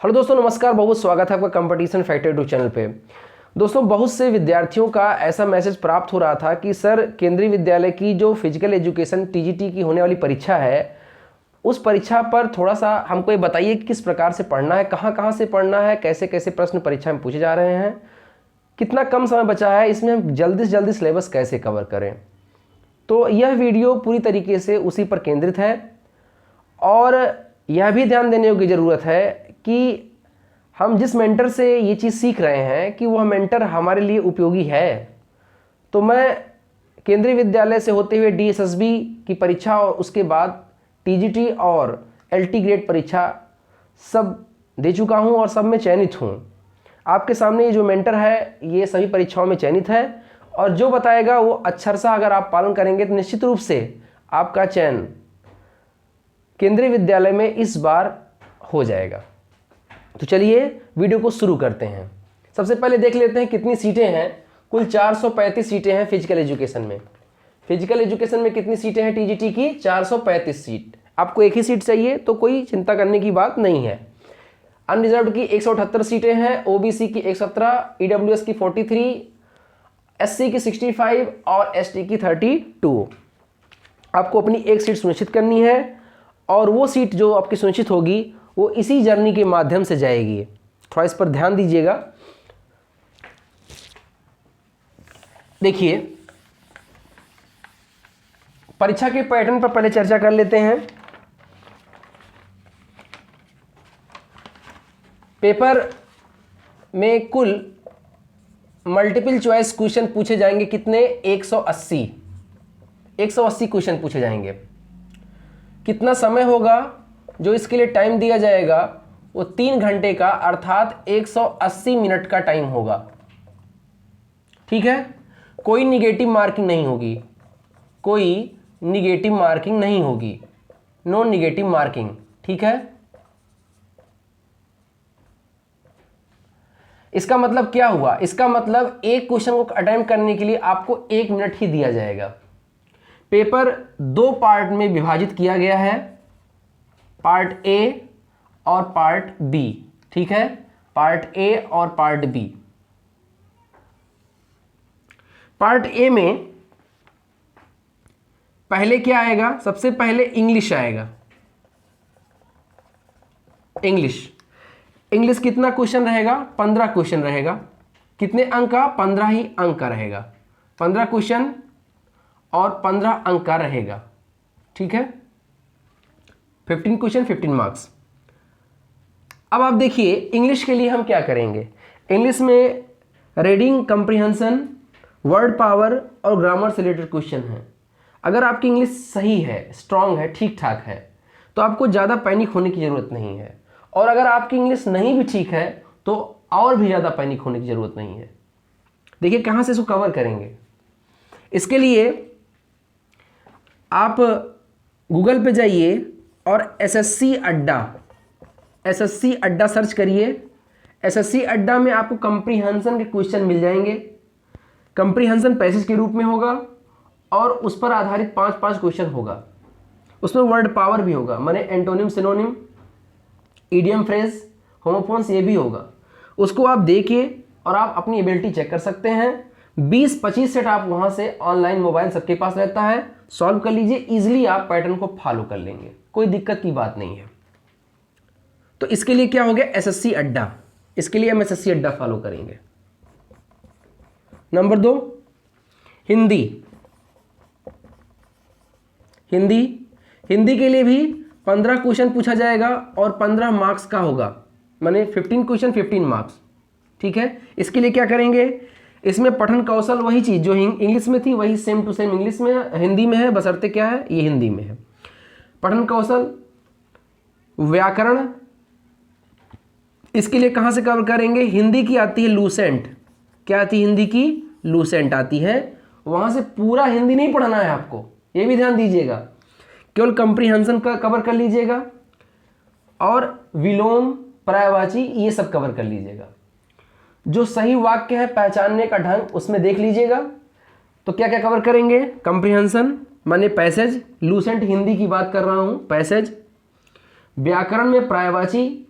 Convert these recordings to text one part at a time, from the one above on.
Hello दोस्तों, नमस्कार। बहुत स्वागत है आपका कंपटीशन फैक्टर यूट्यूब चैनल पे। दोस्तों, बहुत से विद्यार्थियों का ऐसा मैसेज प्राप्त हो रहा था कि सर, केंद्रीय विद्यालय की जो फिजिकल एजुकेशन टीजीटी की होने वाली परीक्षा है, उस परीक्षा पर थोड़ा सा हमको ये बताइए कि किस प्रकार से पढ़ना है, कहाँ कहाँ से पढ़ना है, कैसे कैसे प्रश्न परीक्षा में पूछे जा रहे हैं, कितना कम समय बचा है, इसमें हम जल्दी से जल्दी सिलेबस कैसे कवर करें। तो यह वीडियो पूरी तरीके से उसी पर केंद्रित है और यह भी ध्यान देने की ज़रूरत है कि हम जिस मेंटर से ये चीज़ सीख रहे हैं कि वह मेंटर हमारे लिए उपयोगी है। तो मैं केंद्रीय विद्यालय से होते हुए डीएसएसबी की परीक्षा और उसके बाद टीजीटी और एलटी ग्रेड परीक्षा सब दे चुका हूं और सब में चयनित हूं। आपके सामने ये जो मेंटर है ये सभी परीक्षाओं में चयनित है और जो बताएगा वो अक्षरशः अगर आप पालन करेंगे तो निश्चित रूप से आपका चयन केंद्रीय विद्यालय में इस बार हो जाएगा। तो चलिए वीडियो को शुरू करते हैं। सबसे पहले देख लेते हैं कितनी सीटें हैं। कुल 435 सीटें हैं फिजिकल एजुकेशन में। फिजिकल एजुकेशन में कितनी सीटें हैं टीजीटी की? 435 सीट। आपको एक ही सीट चाहिए तो कोई चिंता करने की बात नहीं है। अनरिजर्व्ड की 178 सीटें हैं, ओबीसी की 117, ईडब्ल्यूएस की 43, एससी की 65 और एसटी की 32। आपको अपनी एक सीट सुनिश्चित करनी है और वो सीट जो आपकी सुनिश्चित होगी वो इसी जर्नी के माध्यम से जाएगी। थोड़ा इस पर ध्यान दीजिएगा। देखिए, परीक्षा के पैटर्न पर पहले चर्चा कर लेते हैं। पेपर में कुल मल्टीपल चॉइस क्वेश्चन पूछे जाएंगे। कितने? 180 क्वेश्चन पूछे जाएंगे। कितना समय होगा? जो इसके लिए टाइम दिया जाएगा वो 3 घंटे का, अर्थात 180 मिनट का टाइम होगा। ठीक है। कोई निगेटिव मार्किंग नहीं होगी, कोई निगेटिव मार्किंग नहीं होगी, नो निगेटिव मार्किंग। ठीक है। इसका मतलब क्या हुआ? इसका मतलब एक क्वेश्चन को अटेम्प्ट करने के लिए आपको 1 मिनट ही दिया जाएगा। पेपर 2 पार्ट में विभाजित किया गया है, पार्ट ए और पार्ट बी। ठीक है, पार्ट ए और पार्ट बी। पार्ट ए में पहले क्या आएगा? सबसे पहले इंग्लिश आएगा। इंग्लिश कितना क्वेश्चन रहेगा? 15 क्वेश्चन रहेगा। कितने अंक का? 15 ही अंक का रहेगा। 15 क्वेश्चन और 15 अंक का रहेगा। ठीक है। 15 क्वेश्चन 15 मार्क्स। अब आप देखिए इंग्लिश के लिए हम क्या करेंगे। इंग्लिश में रीडिंग कंप्रीहेंशन, वर्ड पावर और ग्रामर से रिलेटेड क्वेश्चन है। अगर आपकी इंग्लिश सही है, स्ट्रांग है, ठीक ठाक है, तो आपको ज़्यादा पैनिक होने की ज़रूरत नहीं है। और अगर आपकी इंग्लिश नहीं भी ठीक है तो और भी ज़्यादा पैनिक होने की ज़रूरत नहीं है। देखिए कहाँ से इसको कवर करेंगे। इसके लिए आप गूगल पे जाइए और एसएससी अड्डा सर्च करिए। एसएससी अड्डा में आपको कंप्रीहेंशन के क्वेश्चन मिल जाएंगे। कंप्रीहेंशन पैसेज के रूप में होगा और उस पर आधारित 5-5 क्वेश्चन होगा। उसमें वर्ड पावर भी होगा, माने antonym, synonym, idiom, phrase, homophones, ये भी होगा। उसको आप देखिए और आप अपनी एबिलिटी चेक कर सकते हैं। 20-25 सेट आप वहां से ऑनलाइन, मोबाइल सबके पास रहता है, सॉल्व कर लीजिए। इजीली आप पैटर्न को फॉलो कर लेंगे, कोई दिक्कत की बात नहीं है। तो इसके लिए क्या हो गया? एसएससी अड्डा। इसके लिए हम एसएससी अड्डा फॉलो करेंगे। नंबर 2, हिंदी के लिए भी 15 क्वेश्चन पूछा जाएगा और 15 मार्क्स का होगा, माने 15 क्वेश्चन 15 मार्क्स। ठीक है। इसके लिए क्या करेंगे? इसमें पठन कौशल, वही चीज जो इंग्लिश में थी वही सेम टू सेम इंग्लिश में हिंदी में है, बशर्ते क्या है, ये हिंदी में है। पठन कौशल, व्याकरण, इसके लिए कहां से कवर करेंगे? हिंदी की आती है लूसेंट। क्या आती है? हिंदी की लूसेंट आती है। वहां से पूरा हिंदी नहीं पढ़ना है आपको, ये भी ध्यान दीजिएगा। केवल कंप्रीहेंशन का कवर कर लीजिएगा और विलोम, पर्यायवाची, ये सब कवर कर लीजिएगा। जो सही वाक्य है, पहचानने का ढंग, उसमें देख लीजिएगा। तो क्या क्या कवर करेंगे? कंप्रीहेंशन माने पैसेज, लूसेंट हिंदी की बात कर रहा हूं, पैसेज। व्याकरण में पर्यायवाची,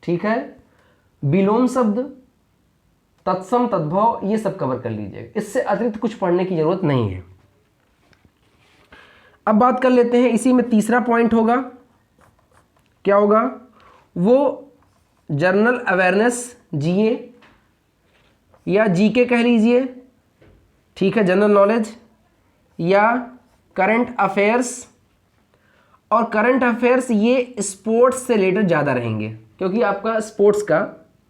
ठीक है, विलोम शब्द, तत्सम, तद्भव, ये सब कवर कर लीजिएगा। इससे अतिरिक्त कुछ पढ़ने की जरूरत नहीं है। अब बात कर लेते हैं, इसी में तीसरा पॉइंट होगा, क्या होगा वो, जनरल अवेयरनेस, जीए या जीके कह लीजिए, ठीक है, जनरल नॉलेज या करंट अफेयर्स। और करंट अफेयर्स ये स्पोर्ट्स से रिलेटेड ज़्यादा रहेंगे क्योंकि आपका स्पोर्ट्स का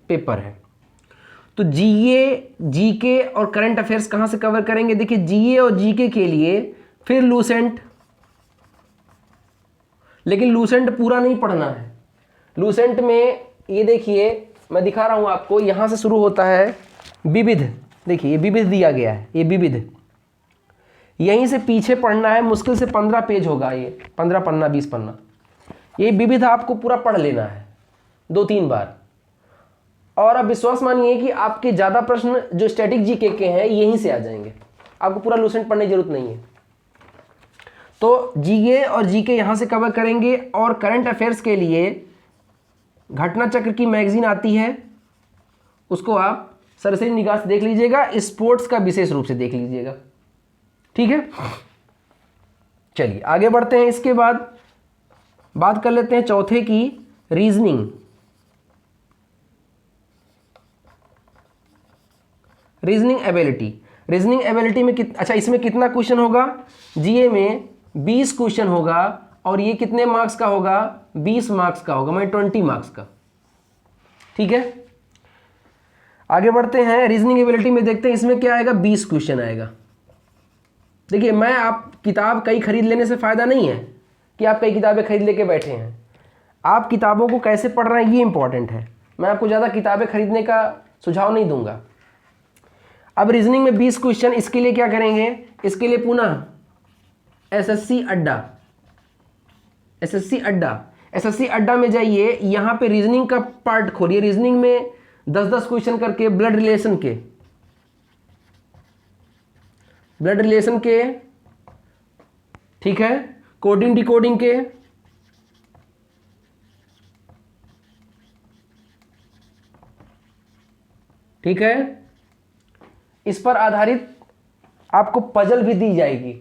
पेपर है। तो जीए, जीके और करंट अफेयर्स कहाँ से कवर करेंगे? देखिए, जीए और जीके के लिए फिर लूसेंट, लेकिन लूसेंट पूरा नहीं पढ़ना है। लूसेंट में ये देखिए, मैं दिखा रहा हूँ आपको, यहाँ से शुरू होता है विविध, देखिए ये विविध दिया गया है, ये विविध, यहीं से पीछे पढ़ना है, मुश्किल से 15 पेज होगा, ये 15 पन्ना 20 पन्ना, ये विविध आपको पूरा पढ़ लेना है 2-3 बार। और अब विश्वास मानिए कि आपके ज़्यादा प्रश्न जो स्टैटिक जीके के हैं यहीं से आ जाएंगे, आपको पूरा लूसेंट पढ़ने की जरूरत नहीं है। तो जीके और जीके यहाँ से कवर करेंगे। और करंट अफेयर्स के लिए घटना चक्र की मैगजीन आती है, उसको आप सरसरी निगाह से देख लीजिएगा, स्पोर्ट्स का विशेष रूप से देख लीजिएगा, ठीक है। चलिए आगे बढ़ते हैं। इसके बाद बात कर लेते हैं चौथे की, reasoning. Reasoning ability, reasoning ability में अच्छा, इसमें कितना क्वेश्चन होगा? जीए में 20 क्वेश्चन होगा और ये कितने मार्क्स का होगा? 20 मार्क्स का होगा, मतलब 20 मार्क्स का, ठीक है। आगे बढ़ते हैं, रीजनिंग एबिलिटी में देखते हैं इसमें क्या आएगा, 20 क्वेश्चन आएगा। देखिए, मैं आप किताब कई खरीद लेने से फ़ायदा नहीं है कि आप कई किताबें खरीद लेके बैठे हैं। आप किताबों को कैसे पढ़ रहे हैं ये इंपॉर्टेंट है। मैं आपको ज़्यादा किताबें खरीदने का सुझाव नहीं दूंगा। अब रीजनिंग में 20 क्वेश्चन, इसके लिए क्या करेंगे? इसके लिए पुनः एसएससी अड्डा, एसएससी अड्डा, एसएससी अड्डा में जाइए, यहाँ पे रीजनिंग का पार्ट खोलिए। रीजनिंग में 10-10 क्वेश्चन करके ब्लड रिलेशन के, ब्लड रिलेशन के, ठीक है, कोडिंग डिकोडिंग के, ठीक है, इस पर आधारित आपको पजल भी दी जाएगी,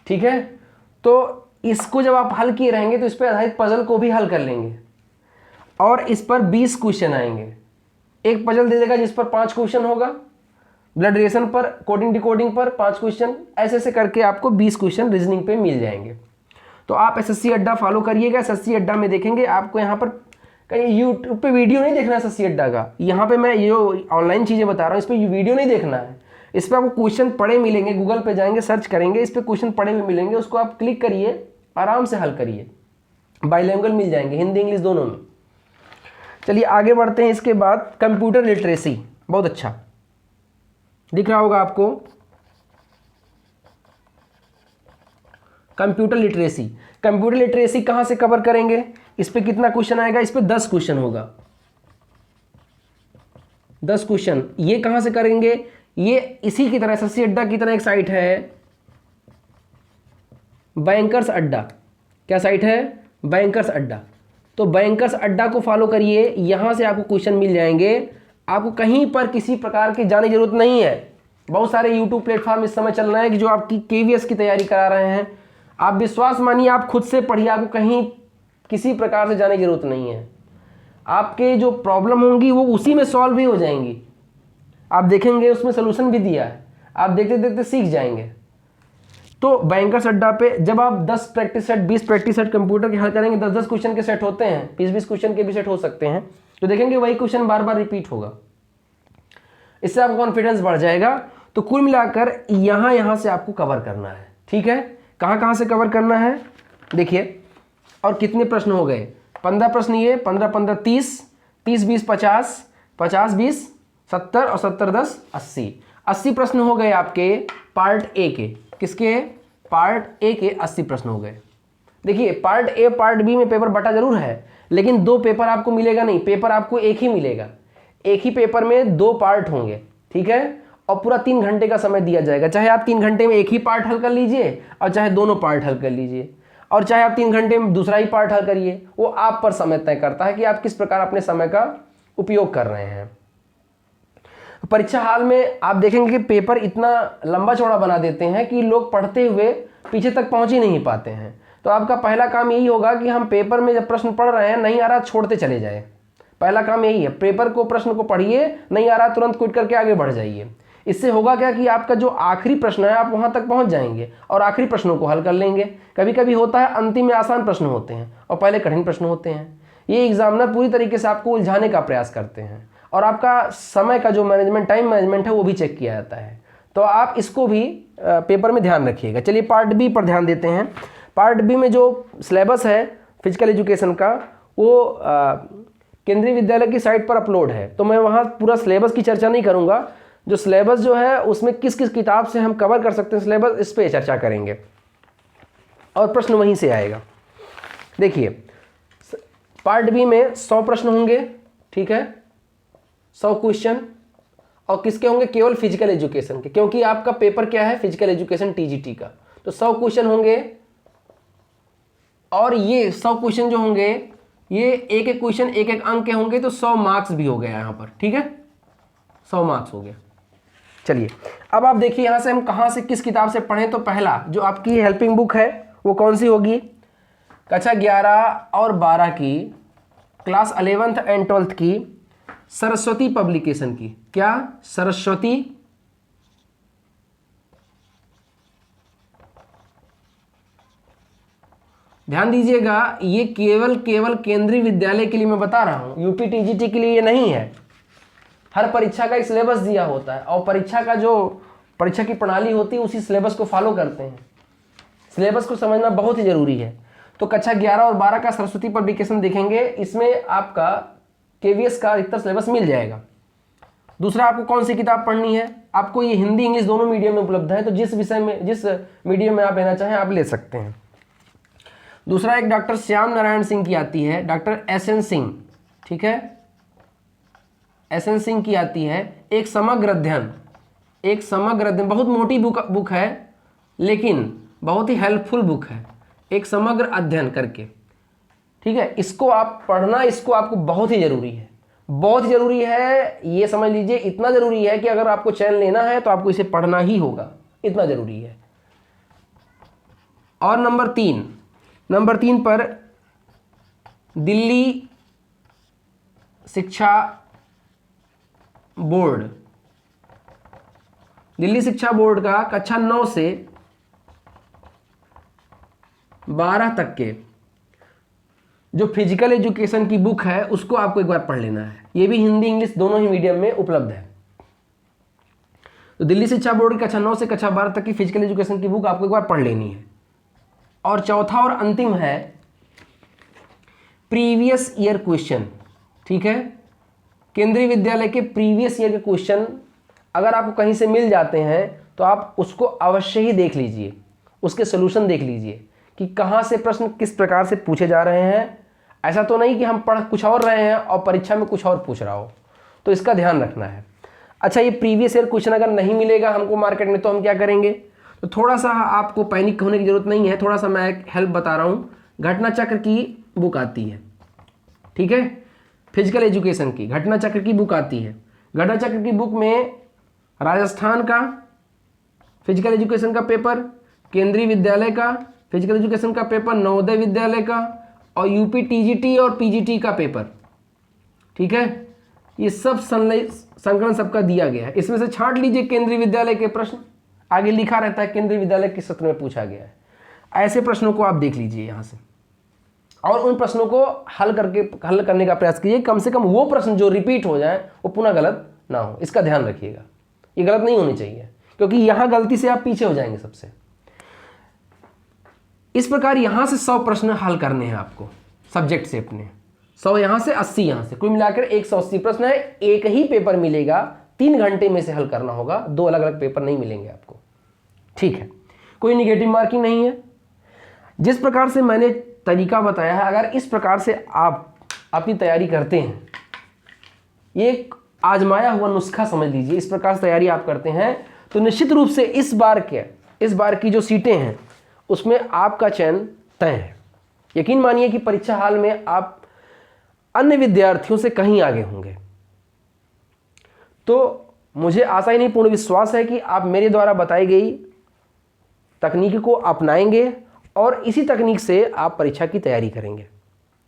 ठीक है। तो इसको जब आप हल किए रहेंगे तो इस पर आधारित पजल को भी हल कर लेंगे और इस पर 20 क्वेश्चन आएंगे। एक पजल दे देगा जिस पर 5 क्वेश्चन होगा, ब्लड रिलेशन पर, कोडिंग डिकोडिंग पर 5 क्वेश्चन, ऐसे ऐसे करके आपको 20 क्वेश्चन रीजनिंग पे मिल जाएंगे। तो आप एसएससी अड्डा फॉलो करिएगा। एसएससी अड्डा में देखेंगे आपको, यहाँ पर कहीं यूट्यूब पे वीडियो नहीं देखना है एसएससी अड्डा का, यहाँ पे मैं ये ऑनलाइन चीज़ें बता रहा हूँ, इस पर वीडियो नहीं देखना है। इस पर आपको क्वेश्चन पढ़े मिलेंगे, गूगल पे जाएंगे, सर्च करेंगे, इस पर क्वेश्चन पढ़े हुए मिलेंगे, उसको आप क्लिक करिए, आराम से हल करिए, बाइलिंगुअल मिल जाएंगे, हिंदी इंग्लिश दोनों में। चलिए आगे बढ़ते हैं। इसके बाद कंप्यूटर लिटरेसी, बहुत अच्छा दिख रहा होगा आपको, कंप्यूटर लिटरेसी। कंप्यूटर लिटरेसी कहां से कवर करेंगे? इस पे कितना क्वेश्चन आएगा? इस पे 10 क्वेश्चन होगा, 10 क्वेश्चन। ये कहां से करेंगे? ये इसी की तरह, एसएससी अड्डा की तरह एक साइट है, बैंकर्स अड्डा। क्या साइट है? बैंकर्स अड्डा। तो बैंकर्स अड्डा को फॉलो करिए, यहां से आपको क्वेश्चन मिल जाएंगे। आपको कहीं पर किसी प्रकार की जाने की जरूरत नहीं है। बहुत सारे यूट्यूब प्लेटफॉर्म इस समय चल रहे हैं कि जो आपकी केवीएस की तैयारी करा रहे हैं। आप विश्वास मानिए, आप खुद से पढ़िए, आपको कहीं किसी प्रकार से जाने की जरूरत नहीं है। आपके जो प्रॉब्लम होंगी वो उसी में सॉल्व भी हो जाएंगी। आप देखेंगे उसमें सोल्यूशन भी दिया है, आप देखते देखते सीख जाएंगे। तो बैंकर्स अड्डा पे जब आप 10 practice set, 20 practice set computer के हल करेंगे, 10-10 क्वेश्चन के सेट होते हैं, 20-20 क्वेश्चन के भी सेट हो सकते हैं, तो देखेंगे वही क्वेश्चन बार बार रिपीट होगा। इससे आपका कॉन्फिडेंस बढ़ जाएगा। तो कुल मिलाकर यहां से आपको कवर करना है, ठीक है। कहां से कवर करना है देखिए। और कितने प्रश्न हो गए? 15 प्रश्न, ये 15-15 30, 30-20 50, 50-20 70 और 70-10 80। 80 प्रश्न हो गए आपके पार्ट ए के। किसके? पार्ट ए के 80 प्रश्न हो गए। देखिए, पार्ट ए पार्ट बी में पेपर बटा जरूर है, लेकिन 2 पेपर आपको मिलेगा नहीं, पेपर आपको एक ही मिलेगा। एक ही पेपर में 2 पार्ट होंगे, ठीक है। और पूरा 3 घंटे का समय दिया जाएगा। चाहे आप 3 घंटे में एक ही पार्ट हल कर लीजिए और चाहे दोनों पार्ट हल कर लीजिए। और चाहे आप 3 घंटे में दूसरा ही पार्ट हल करिए, वो आप पर समय तय करता है कि आप किस प्रकार अपने समय का उपयोग कर रहे हैं। परीक्षा हाल में आप देखेंगे कि पेपर इतना लंबा चौड़ा बना देते हैं कि लोग पढ़ते हुए पीछे तक पहुंच ही नहीं पाते हैं। तो आपका पहला काम यही होगा कि हम पेपर में जब प्रश्न पढ़ रहे हैं नहीं आ रहा छोड़ते चले जाए। पहला काम यही है, पेपर को प्रश्न को पढ़िए, नहीं आ रहा तुरंत क्विट करके आगे बढ़ जाइए। इससे होगा क्या कि आपका जो आखिरी प्रश्न है आप वहां तक पहुंच जाएंगे और आखिरी प्रश्नों को हल कर लेंगे। कभी कभी होता है अंतिम में आसान प्रश्न होते हैं और पहले कठिन प्रश्न होते हैं। ये एग्जामिनर पूरी तरीके से आपको उलझाने का प्रयास करते हैं और आपका समय का जो मैनेजमेंट, टाइम मैनेजमेंट है वो भी चेक किया जाता है। तो आप इसको भी पेपर में ध्यान रखिएगा। चलिए पार्ट बी पर ध्यान देते हैं। पार्ट बी में जो सिलेबस है फिजिकल एजुकेशन का वो केंद्रीय विद्यालय की साइट पर अपलोड है, तो मैं वहाँ पूरा सिलेबस की चर्चा नहीं करूँगा। जो सिलेबस जो है उसमें किस किस किताब से हम कवर कर सकते हैं सिलेबस, इस पर चर्चा करेंगे और प्रश्न वहीं से आएगा। देखिए पार्ट बी में 100 प्रश्न होंगे, ठीक है, 100 क्वेश्चन, और किसके होंगे? केवल फिजिकल एजुकेशन के, क्योंकि आपका पेपर क्या है? फिजिकल एजुकेशन टीजीटी का। तो 100 क्वेश्चन होंगे और ये 100 क्वेश्चन जो होंगे ये एक एक क्वेश्चन एक एक अंक के होंगे, तो 100 मार्क्स भी हो गया यहाँ पर, ठीक है, 100 मार्क्स हो गया। चलिए अब आप देखिए यहाँ से हम कहाँ से किस किताब से पढ़ें। तो पहला जो आपकी हेल्पिंग बुक है वो कौन सी होगी? कक्षा 11 और 12 की, क्लास 11th एंड 12th की, सरस्वती पब्लिकेशन की। क्या? सरस्वती ध्यान दीजिएगा, ये केवल केंद्रीय विद्यालय के लिए मैं बता रहा हूं, यूपी टीजीटी के लिए ये नहीं है। हर परीक्षा का एक सिलेबस दिया होता है और परीक्षा का जो परीक्षा की प्रणाली होती है उसी सिलेबस को फॉलो करते हैं। सिलेबस को समझना बहुत ही जरूरी है। तो कक्षा 11 और 12 का सरस्वती पब्लिकेशन देखेंगे, इसमें आपका केवीएस का अधिकतर सिलेबस मिल जाएगा। दूसरा आपको कौन सी किताब पढ़नी है? आपको ये हिंदी इंग्लिश दोनों मीडियम में उपलब्ध है, तो जिस विषय में जिस मीडियम में आप लेना चाहें आप ले सकते हैं। दूसरा एक डॉक्टर श्याम नारायण सिंह की आती है, डॉक्टर एसएन सिंह, ठीक है, एसएन सिंह की आती है, एक समग्र अध्ययन। एक समग्र अध्ययन बहुत मोटी बुक है लेकिन बहुत ही हेल्पफुल बुक है, एक समग्र अध्ययन करके, ठीक है। इसको आप पढ़ना, इसको आपको बहुत ही जरूरी है, बहुत जरूरी है। ये समझ लीजिए इतना जरूरी है कि अगर आपको चयन लेना है तो आपको इसे पढ़ना ही होगा, इतना जरूरी है। और नंबर 3 पर दिल्ली शिक्षा बोर्ड, दिल्ली शिक्षा बोर्ड का कक्षा 9 से 12 तक के जो फिजिकल एजुकेशन की बुक है उसको आपको एक बार पढ़ लेना है। ये भी हिंदी इंग्लिश दोनों ही मीडियम में उपलब्ध है। तो दिल्ली शिक्षा बोर्ड की कक्षा 9 से कक्षा 12 तक की फिजिकल एजुकेशन की बुक आपको एक बार पढ़ लेनी है। और चौथा और अंतिम है प्रीवियस ईयर क्वेश्चन, ठीक है। केंद्रीय विद्यालय के प्रीवियस ईयर के क्वेश्चन अगर आपको कहीं से मिल जाते हैं तो आप उसको अवश्य ही देख लीजिए, उसके सोल्यूशन देख लीजिए कि कहाँ से प्रश्न किस प्रकार से पूछे जा रहे हैं। ऐसा तो नहीं कि हम पढ़ कुछ और रहे हैं और परीक्षा में कुछ और पूछ रहा हो, तो इसका ध्यान रखना है। अच्छा, ये प्रीवियस ईयर क्वेश्चन अगर नहीं मिलेगा हमको मार्केट में तो हम क्या करेंगे? तो थोड़ा सा आपको पैनिक होने की जरूरत नहीं है, थोड़ा सा मैं एक हेल्प बता रहा हूँ। घटना चक्र की बुक आती है, ठीक है, फिजिकल एजुकेशन की घटना चक्र की बुक आती है। घटना चक्र की बुक में राजस्थान का फिजिकल एजुकेशन का पेपर, केंद्रीय विद्यालय का फिजिकल एजुकेशन का पेपर, नवोदय विद्यालय का और यूपी टीजीटी और पीजीटी का पेपर, ठीक है। ये सब संकलन सबका दिया गया है। इसमें से छांट लीजिए केंद्रीय विद्यालय के प्रश्न, आगे लिखा रहता है केंद्रीय विद्यालय किस सत्र में पूछा गया है। ऐसे प्रश्नों को आप देख लीजिए यहाँ से और उन प्रश्नों को हल करने का प्रयास कीजिए। कम से कम वो प्रश्न जो रिपीट हो जाए वो पुनः गलत ना हो, इसका ध्यान रखिएगा। ये गलत नहीं होनी चाहिए क्योंकि यहाँ गलती से आप पीछे हो जाएंगे सबसे। इस प्रकार यहाँ से 100 प्रश्न हल करने हैं आपको सब्जेक्ट से अपने, 100 यहाँ से 80 यहाँ से, कुल मिलाकर 180 प्रश्न है। एक ही पेपर मिलेगा, 3 घंटे में से हल करना होगा, 2 अलग अलग पेपर नहीं मिलेंगे आपको, ठीक है। कोई निगेटिव मार्किंग नहीं है। जिस प्रकार से मैंने तरीका बताया है, अगर इस प्रकार से आप अपनी तैयारी करते हैं, ये एक आजमाया हुआ नुस्खा समझ लीजिए, इस प्रकार से तैयारी आप करते हैं तो निश्चित रूप से इस बार की जो सीटें हैं उसमें आपका चयन तय है। यकीन मानिए कि परीक्षा हाल में आप अन्य विद्यार्थियों से कहीं आगे होंगे। तो मुझे आशा ही नहीं पूर्ण विश्वास है कि आप मेरे द्वारा बताई गई तकनीक को अपनाएंगे और इसी तकनीक से आप परीक्षा की तैयारी करेंगे।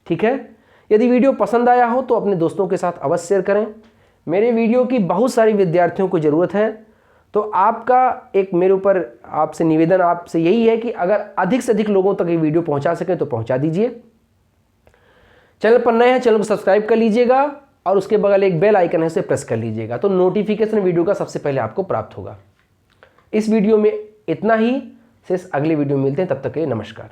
ठीक है, यदि वीडियो पसंद आया हो तो अपने दोस्तों के साथ अवश्य शेयर करें। मेरे वीडियो की बहुत सारे विद्यार्थियों को ज़रूरत है, तो आपका एक मेरे ऊपर आपसे निवेदन आपसे यही है कि अगर अधिक से अधिक लोगों तक ये वीडियो पहुंचा सकें तो पहुंचा दीजिए। चैनल पर नए हैं, चैनल को सब्सक्राइब कर लीजिएगा और उसके बगल एक बेल आइकन है, उसे प्रेस कर लीजिएगा, तो नोटिफिकेशन वीडियो का सबसे पहले आपको प्राप्त होगा। इस वीडियो में इतना ही, शेष अगले वीडियो में मिलते हैं, तब तक के लिए नमस्कार।